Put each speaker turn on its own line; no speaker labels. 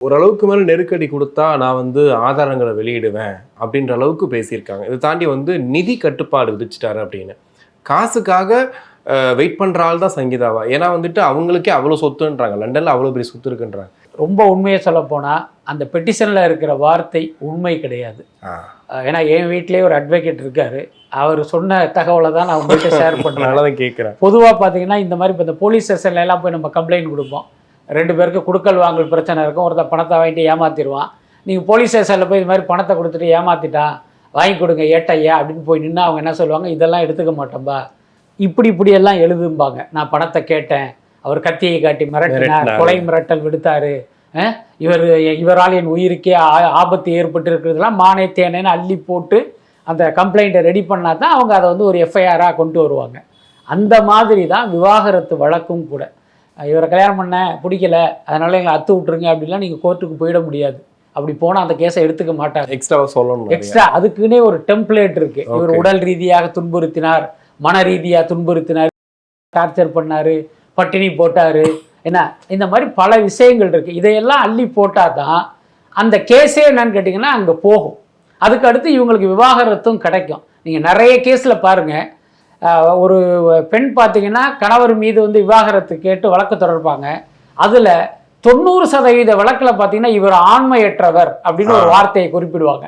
ஓரளவுக்கு மேல நெருக்கடி கொடுத்தா நான் வந்து ஆதாரங்களை வெளியிடுவேன் அப்படின்ற அளவுக்கு பேசியிருக்காங்க. இதை தாண்டி வந்து நிதி கட்டுப்பாடு விதிச்சிட்டாரு அப்படின்னு. காசுக்காக வெயிட் பண்ற ஆள் தான் சங்கீதாவா? ஏன்னா வந்துட்டு அவங்களுக்கே அவ்வளவு சொத்துன்றாங்க, லண்டன்ல அவ்வளவு பெரிய சொத்து இருக்குன்றாங்க.
ரொம்ப உண்மையை சொல்ல போனா அந்த பெட்டிஷன்ல இருக்கிற வார்த்தை உண்மை கிடையாது. ஏன்னா என் வீட்லயே ஒரு அட்வொகேட் இருக்காரு. அவர் சொன்ன தகவலை தான் நான் உங்கள்கிட்ட ஷேர் பண்ணுறேன்.
கேட்குறேன்.
பொதுவாக பார்த்தீங்கன்னா இந்த மாதிரி இப்போ இந்த போலீஸ் ஸ்டேஷன்ல எல்லாம் போய் நம்ம கம்ப்ளைண்ட் கொடுப்போம். 2 பேருக்கு குடுக்கல் வாங்கல் பிரச்சனை இருக்கும். ஒருத்தர் பணத்தை வாங்கிட்டு ஏமாத்திடுவான். நீங்கள் போலீஸ் ஸ்டேஷனில் போய் இது மாதிரி பணத்தை கொடுத்துட்டு ஏமாத்திட்டான், வாங்கி கொடுங்க ஏட்டையா அப்படின்னு போய் நின்று அவங்க என்ன சொல்லுவாங்க, இதெல்லாம் எடுத்துக்க மாட்டோம்பா, இப்படியெல்லாம் எழுதும்பாங்க. நான் பணத்தை கேட்டேன், அவர் கத்தியை காட்டி மிரட்டினார், கொலை மிரட்டல் விடுத்தாரு, இவரால் என் உயிருக்கே ஆபத்து ஏற்பட்டு இருக்கிறதுலாம் மானே தேனேன்னு அள்ளி போட்டு அந்த கம்ப்ளைண்ட்டை ரெடி பண்ணால் தான் அவங்க அதை வந்து ஒரு எஃப்ஐஆராக கொண்டு வருவாங்க. அந்த மாதிரி தான் விவாகரத்து வழக்கும் கூட. இவரை கல்யாணம் பண்ண பிடிக்கல, அதனால எங்களை அத்து விட்டுருங்க அப்படின்லாம் நீங்கள் கோர்ட்டுக்கு போயிட முடியாது. அப்படி போனால் அந்த கேஸை எடுத்துக்க மாட்டாங்க. எக்ஸ்ட்ரா அதுக்குன்னே ஒரு டெம்ப்ளேட் இருக்கு. இவர் உடல் ரீதியாக துன்புறுத்தினார், மன ரீதியாக துன்புறுத்தினார், டார்ச்சர் பண்ணாரு, பட்டினி போட்டாரு, என்ன இந்த மாதிரி பல விஷயங்கள் இருக்கு. இதையெல்லாம் அள்ளி போட்டால் தான் அந்த கேஸே என்னன்னு கேட்டிங்கன்னா அங்கே போகும். அதுக்கு அடுத்து இவங்களுக்கு விவாகரத்தும் கிடைக்கும். நீங்கள் நிறைய கேஸில் பாருங்கள், ஒரு பெண் பார்த்தீங்கன்னா கணவர் மீது வந்து விவாகரத்து கேட்டு வழக்கு தொடர்பாங்க. அதில் 90% வழக்கில் பார்த்தீங்கன்னா இவர் ஆண்மையற்றவர் அப்படின்னு ஒரு வார்த்தையை குறிப்பிடுவாங்க.